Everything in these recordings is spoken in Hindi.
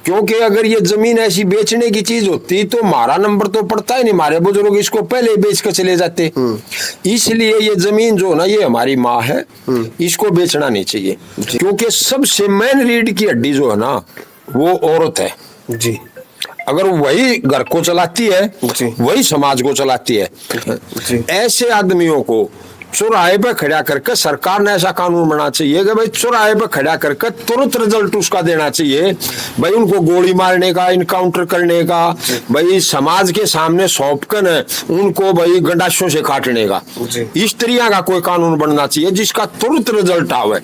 क्योंकि अगर ये जमीन ऐसी बेचने की चीज होती तो हमारा नंबर तो पड़ता ही नहीं, हमारे बुजुर्ग इसको पहले ही बेच कर चले जाते। इसलिए ये जमीन जो ना ये हमारी माँ है, इसको बेचना नहीं चाहिए। क्योंकि सबसे मेन रीढ़ की हड्डी जो है ना वो औरत है जी। अगर वही घर को चलाती है, वही समाज को चलाती है। ऐसे आदमियों को चौराहे पे खड़ा करके सरकार ने ऐसा कानून बनाना चाहिए कि भाई चौराहे पे खड़ा करके तुरंत रिजल्ट उसका देना चाहिए। भाई उनको गोली मारने का, इनकाउंटर करने का, भाई समाज के सामने सौंप कर उनको भाई गंडासों से काटने का, इस तरह का कोई कानून बनना चाहिए जिसका तुरंत रिजल्ट आवे।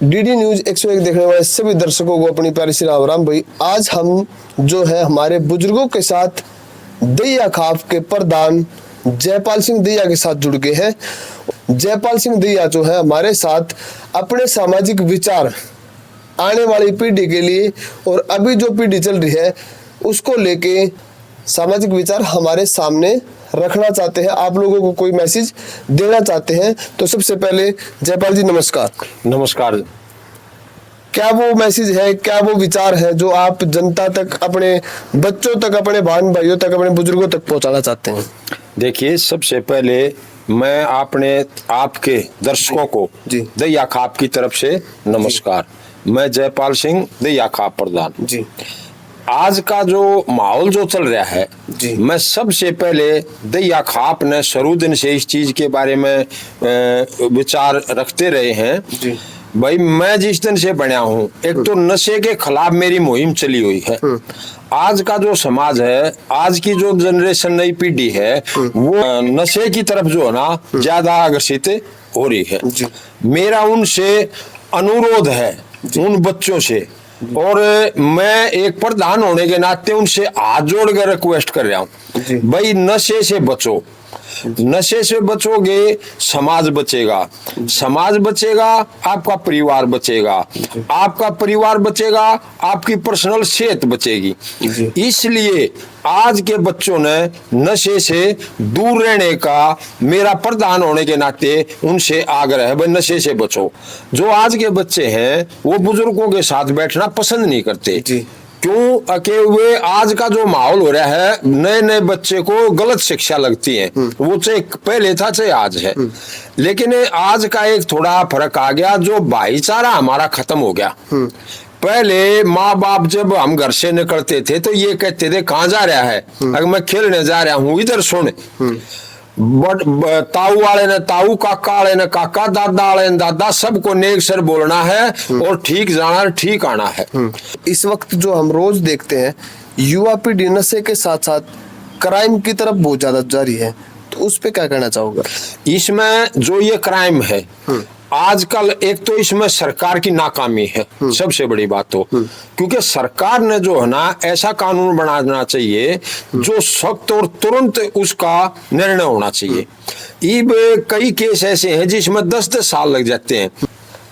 डीडी न्यूज 101 देखने वाले सभी दर्शकों को अपनी प्यारी सी राम राम। भाई आज हम जो है हमारे बुजुर्गों के साथ दैया खाप के प्रधान जयपाल सिंह दैया के साथ जुड़ गए हैं। जयपाल सिंह दैया जो है हमारे साथ अपने सामाजिक विचार आने वाली पीढ़ी के लिए और अभी जो पीढ़ी चल रही है उसको लेके सामाजिक विचार हमारे सामने रखना चाहते हैं, आप लोगों को कोई मैसेज देना चाहते हैं। तो सबसे पहले जयपाल जी नमस्कार। नमस्कार। क्या वो मैसेज है, क्या वो विचार है जो आप जनता तक, अपने बच्चों तक, अपने बहन भाइयों तक, अपने बुजुर्गों तक पहुंचाना चाहते हैं? देखिए, सबसे पहले मैं आपके दर्शकों को दैया खाप की तरफ से नमस्कार। मैं जयपाल सिंह दैया खाप प्रधान जी। आज का जो माहौल जो चल रहा है, मैं सबसे पहले दैया खाप ने शुरू दिन से इस चीज के बारे में विचार रखते रहे हैं जी। भाई मैं जिस दिन से बना हूँ, एक तो नशे के खिलाफ मेरी मुहिम चली हुई है। आज का जो समाज है, आज की जो जनरेशन नई पीढ़ी है, वो नशे की तरफ जो है ना ज्यादा आकर्षित हो रही है। मेरा उनसे अनुरोध है, उन बच्चों से, और मैं एक प्रधान होने के नाते उनसे हाथ जोड़कर रिक्वेस्ट कर रहा हूँ, भाई नशे से बचो। नशे से बचोगे, समाज बचेगा, समाज बचेगा, आपका परिवार बचेगा, आपका परिवार बचेगा, आपकी पर्सनल सेहत बचेगी। इसलिए आज के बच्चों ने नशे से दूर रहने का मेरा प्रधान होने के नाते उनसे आग्रह है, भाई नशे से बचो। जो आज के बच्चे हैं वो बुजुर्गों के साथ बैठना पसंद नहीं करते। क्यों? कि वे आज का जो माहौल हो रहा है, नए नए बच्चे को गलत शिक्षा लगती है, वो चाहे पहले था चाहे आज है। लेकिन आज का एक थोड़ा फर्क आ गया, जो भाईचारा हमारा खत्म हो गया। पहले माँ बाप जब हम घर से निकलते थे तो ये कहते थे कहाँ जा रहा है, अगर मैं खेलने जा रहा हूँ इधर सुन। ताऊ वाले ने ताऊ, काका वाले ने काका, दादा वाले ने दादा, सबको नेक सर बोलना है और ठीक जाना, ठीक आना है। इस वक्त जो हम रोज देखते हैं युवा पीढ़ी नशे के साथ साथ क्राइम की तरफ बहुत ज्यादा जा रही है, तो उस पे क्या कहना चाहोगे? इसमें जो ये क्राइम है आजकल, एक तो इसमें सरकार की नाकामी है सबसे बड़ी बात तो, क्योंकि सरकार ने जो है ना ऐसा कानून बनाना चाहिए जो सख्त और तुरंत उसका निर्णय होना चाहिए। कई केस ऐसे हैं जिसमें 10-10 साल लग जाते हैं।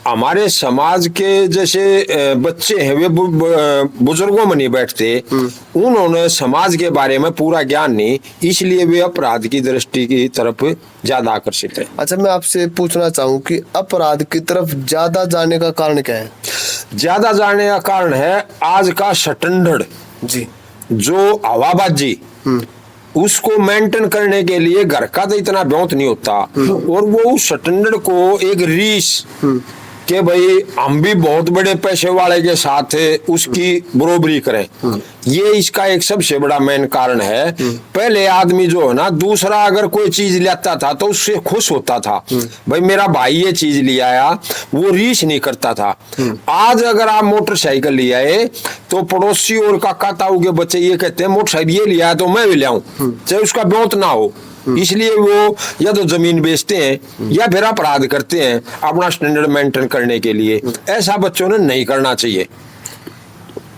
हमारे समाज के जैसे बच्चे हैं, वे बुजुर्गों में नहीं बैठते, उन्होंने समाज के बारे में पूरा ज्ञान नहीं, इसलिए वे अपराध की दृष्टि की तरफ ज्यादा आकर्षित है। अच्छा, मैं आपसे पूछना चाहूँ कि अपराध की तरफ ज्यादा जाने का कारण क्या है? ज्यादा जाने का कारण है आज का स्टैंडर्ड जी, जो हवाबाजी, उसको मेंटेन करने के लिए घर का तो इतना ब्योंत नहीं होता, और वो उस स्टैंडर्ड को एक रीस कि भाई हम भी बहुत बड़े पैसे वाले के साथ उसकी बरोबरी करें, ये इसका एक सबसे बड़ा मेन कारण है। पहले आदमी जो है ना, दूसरा अगर कोई चीज लाता था तो उससे खुश होता था, भाई मेरा भाई ये चीज ले आया, वो रीस नहीं करता था। आज अगर आप मोटरसाइकिल ले आए तो पड़ोसी और काका ताऊ के बच्चे ये कहते हैं मोटरसाइकिल ये लिया तो मैं भी ले आऊं, चाहे उसका ब्योंत ना हो। इसलिए वो या तो जमीन बेचते हैं या फिर अपराध करते हैं अपना स्टैंडर्ड मेंटेन करने के लिए। ऐसा बच्चों ने नहीं करना चाहिए।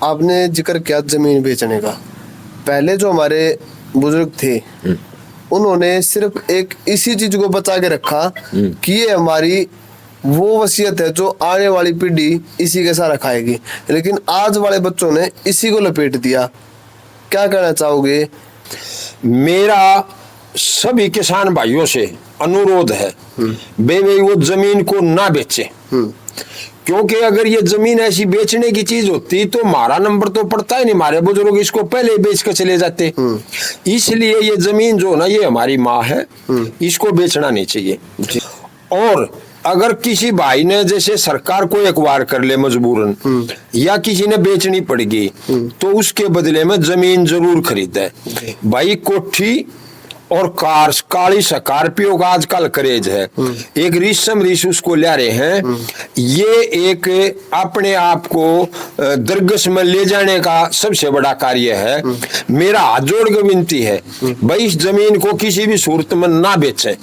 आपने जिक्र किया जमीन बेचने का, पहले जो हमारे बुजुर्ग थे उन्होंने सिर्फ एक इसी चीज को बचा के रखा कि ये हमारी वो वसीयत है जो आने वाली पीढ़ी इसी के साथ खाएगी, लेकिन आज वाले बच्चों ने इसी को लपेट दिया। क्या कहना चाहोगे? मेरा सभी किसान भाइयों से अनुरोध है, वे वो जमीन को ना बेचे, क्योंकि अगर ये जमीन ऐसी बेचने की चीज होती तो हमारा नंबर तो पड़ता ही नहीं, हमारे बुजुर्ग इसको पहले ही बेच कर चले जाते। इसलिए ये जमीन जो ना ये हमारी माँ है, इसको बेचना नहीं चाहिए। और अगर किसी भाई ने जैसे सरकार को एक्वायर कर ले मजबूरन या किसी ने बेचनी पड़ गई तो उसके बदले में जमीन जरूर खरीदे भाई। कोठी और कार, काली स्कॉर्पियो का आजकल क्रेज है, एक रिशम ऋषि उसको ला रहे हैं। ये एक अपने आप को दरगस में ले जाने का सबसे बड़ा कार्य है। मेरा हाथ जोड़ के विनती है भाई इस जमीन को किसी भी सूरत में ना बेचें।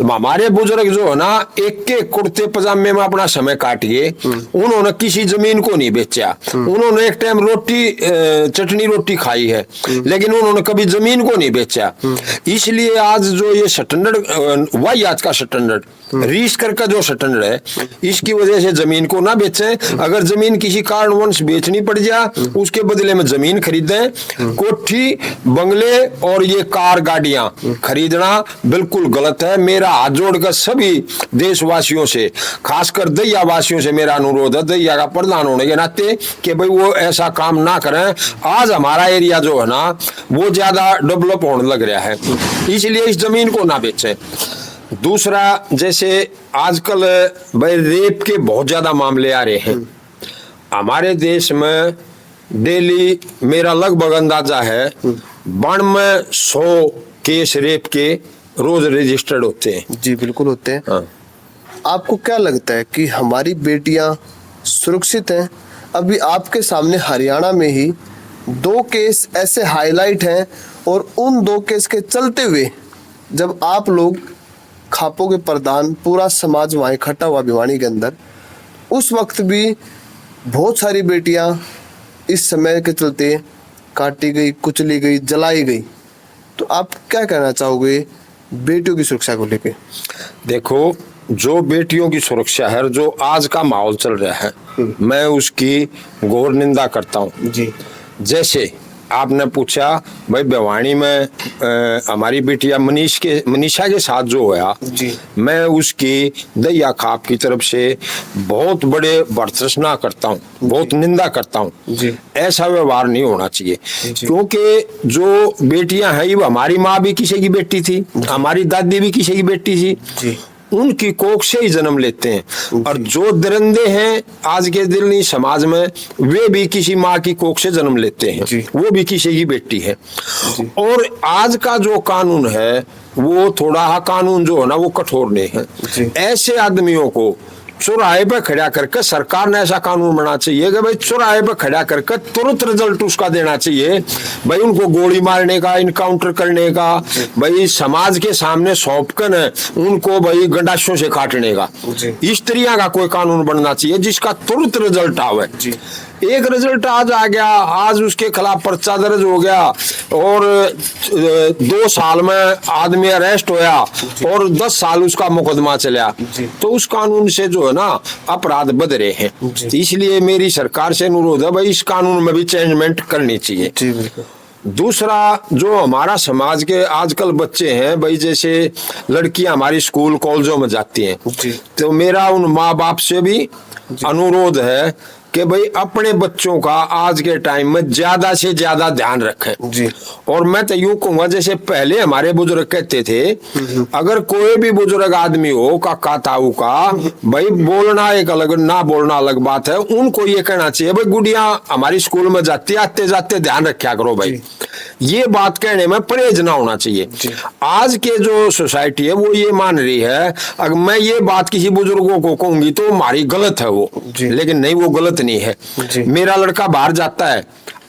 हमारे बुजुर्ग जो है ना एक के कुर्ते पजामे में अपना समय काटिए, उन्होंने किसी जमीन को नहीं बेचा। उन्होंने एक टाइम रोटी चटनी रोटी खाई है लेकिन उन्होंने कभी जमीन को नहीं बेचा। इसलिए आज जो ये स्टैंडर्ड वही आज का स्टैंडर्ड रीस करके जो स्टैंडर्ड है, इसकी वजह से जमीन को ना बेचें। अगर जमीन किसी कारणवश बेचनी पड़ जाए उसके बदले में जमीन खरीदें। कोठी बंगले और ये कार गाड़ियां खरीदना बिल्कुल गलत है। मेरा हाथ जोड़कर सभी देशवासियों से, खासकर दैया वासियों से मेरा अनुरोध है, दैया का प्रधान होने के नाते, कि भाई वो ऐसा काम ना करें। आज हमारा एरिया जो है ना वो ज्यादा डेवलप होने लग रहा है, इसलिए इस जमीन को ना बेचें। दूसरा, जैसे आजकल भाई रेप के बहुत ज्यादा मामले आ रहे हैं हमारे देश में। डेली मेरा लगभग अंदाजा है 9200 केस रेप के रोज रजिस्टर्ड होते हैं। जी बिल्कुल होते हैं। हाँ। आपको क्या लगता है कि हमारी बेटियां सुरक्षित हैं? अभी आपके सामने हरियाणा में ही 2 केस ऐसे हाईलाइट हैं और उन 2 केस के चलते हुए जब आप लोग खापों के प्रधान पूरा समाज वहाँ इकट्ठा हुआ भिवानी के अंदर, उस वक्त भी बहुत सारी बेटियां इस समय के चलते काटी गई, कुचली गई, जलाई गई। तो आप क्या कहना चाहोगे बेटियों की सुरक्षा को लेकर? देखो, जो बेटियों की सुरक्षा है, जो आज का माहौल चल रहा है, मैं उसकी घोर निंदा करता हूँ। जी। जैसे आपने पूछा भाई भिवानी में हमारी बिटिया मनीषा के साथ जो हुआ, मैं उसकी दैया खाप की तरफ से बहुत बड़े भर्त्सना करता हूँ, बहुत निंदा करता हूँ। ऐसा व्यवहार नहीं होना चाहिए, क्योंकि जो बेटियां हैं वो हमारी माँ भी किसी की बेटी थी, हमारी दादी भी किसी की बेटी थी, उनकी कोख से ही जन्म लेते हैं। और जो दरिंदे हैं आज के दिल्ली समाज में, वे भी किसी माँ की कोख से जन्म लेते हैं, वो भी किसी की बेटी है। और आज का जो कानून है वो थोड़ा कानून जो है ना वो कठोर नहीं है। ऐसे आदमियों को चौराहे पे खड़ा करके सरकार ने ऐसा कानून बनाना चाहिए कि भाई चौराहे पे खड़ा करके तुरंत रिजल्ट उसका देना चाहिए। भाई उनको गोली मारने का, इनकाउंटर करने का, भाई समाज के सामने सौंपकर उनको भाई गंडासों से काटने का, इस तरह का कोई कानून बनना चाहिए जिसका तुरंत रिजल्ट आवे। एक रिजल्ट आज आ गया, आज उसके खिलाफ पर्चा दर्ज हो गया और 2 साल में आदमी अरेस्ट होया और 10 साल उसका मुकदमा चला, तो उस कानून से जो है ना अपराध बढ़ रहे हैं। इसलिए मेरी सरकार से अनुरोध है भाई इस कानून में भी चेंजमेंट करनी चाहिए। दूसरा, जो हमारा समाज के आजकल बच्चे हैं भाई, जैसे लड़कियां हमारी स्कूल कॉलेजों में जाती हैं, तो मेरा उन माँ बाप से भी अनुरोध है कि भाई अपने बच्चों का आज के टाइम में ज्यादा से ज्यादा ध्यान रखें। जी। और मैं तो यूं कहूंगा, जैसे पहले हमारे बुजुर्ग कहते थे, अगर कोई भी बुजुर्ग आदमी हो काका ताऊ का, भाई बोलना एक अलग, ना बोलना अलग बात है। उनको ये कहना चाहिए भाई गुड़िया हमारी स्कूल में जाती, आते जाते ध्यान रखा करो भाई, ये बात कहने में परहेज ना होना चाहिए। आज के जो सोसाइटी है वो ये मान रही है, अगर मैं ये बात किसी बुजुर्गों को कहूंगी तो हमारी गलत है वो, लेकिन नहीं, वो गलत नहीं है। मेरा लड़का बाहर जाता है,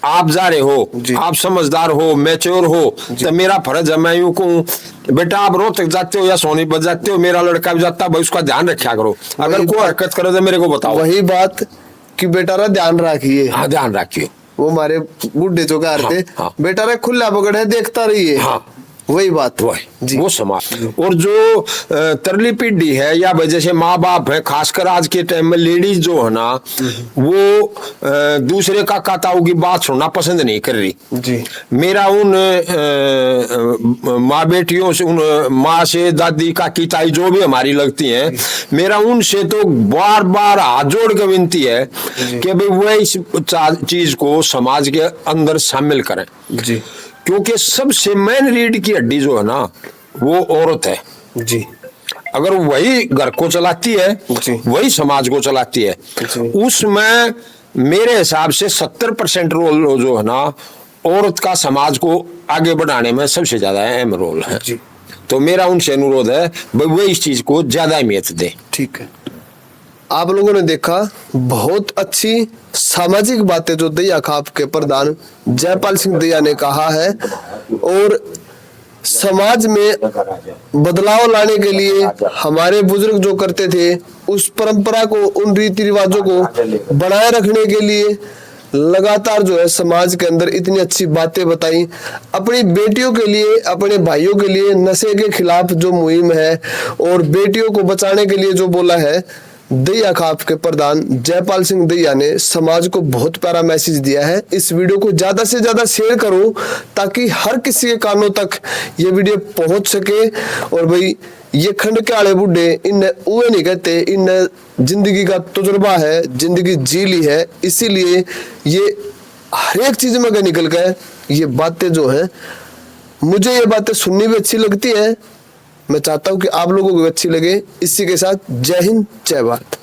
आप जा रहे हो, आप समझदार हो, मैच्योर हो, तो मेरा फर्ज है मैं यूं कहूं बेटा आप रोहतक जाते हो या सोनीपत जाते हो, मेरा लड़का भी जाता है, भाई उसका ध्यान रखा करो। अगर कोई हरकत करे तो मेरे को बताओ। वही बात कि बेटा रा ध्यान रखिए। हाँ, ध्यान रखिए। वो हमारे बुढ़े जो थे, बेटा रे खुला पकड़ है, देखता रहिए। वही बात वही वो समाज। और जो तरली पीढ़ी है या जैसे माँ बाप है, खासकर आज के टाइम में लेडीज जो है ना, वो दूसरे का कताऊ की बात सुनना पसंद नहीं कर रही जी। मेरा उन माँ बेटियों से, उन माँ से, दादी काकी ताई जो भी हमारी लगती हैं, मेरा उनसे तो बार बार हाथ जोड़ के विनती है कि भाई वह इस चीज को समाज के अंदर शामिल करें जी। क्योंकि सबसे मेन रीढ़ की हड्डी जो है ना वो औरत है जी। अगर वही घर को चलाती है, वही समाज को चलाती है, उसमें मेरे हिसाब से 70% रोल जो है ना औरत का समाज को आगे बढ़ाने में सबसे ज्यादा अहम रोल है जी। तो मेरा उनसे अनुरोध है भाई वो इस चीज को ज्यादा अहमियत दे। ठीक है, आप लोगों ने देखा बहुत अच्छी सामाजिक बातें जो दैया खाप के प्रधान जयपाल सिंह दैया ने कहा है, और समाज में बदलाव लाने के लिए हमारे बुजुर्ग जो करते थे उस परंपरा को, उन रीति रिवाजों को बनाए रखने के लिए लगातार जो है समाज के अंदर इतनी अच्छी बातें बताई। अपनी बेटियों के लिए, अपने भाइयों के लिए नशे के खिलाफ जो मुहिम है और बेटियों को बचाने के लिए जो बोला है, दैया खाप के प्रधान जयपाल सिंह दैया ने समाज को बहुत प्यारा मैसेज दिया है। इस वीडियो को ज्यादा से ज्यादा शेयर करो ताकि हर किसी के कानों तक ये वीडियो पहुंच सके। और भाई ये खंड के आले बुढ़े इन उए नहीं कहते, इन जिंदगी का तजुर्बा है, जिंदगी जी ली है, इसीलिए ये हर एक चीज में निकल गए। ये बातें जो है, मुझे ये बातें सुननी भी अच्छी लगती है, मैं चाहता हूं कि आप लोगों को भी अच्छी लगे। इसी के साथ जय हिंद, जय भारत।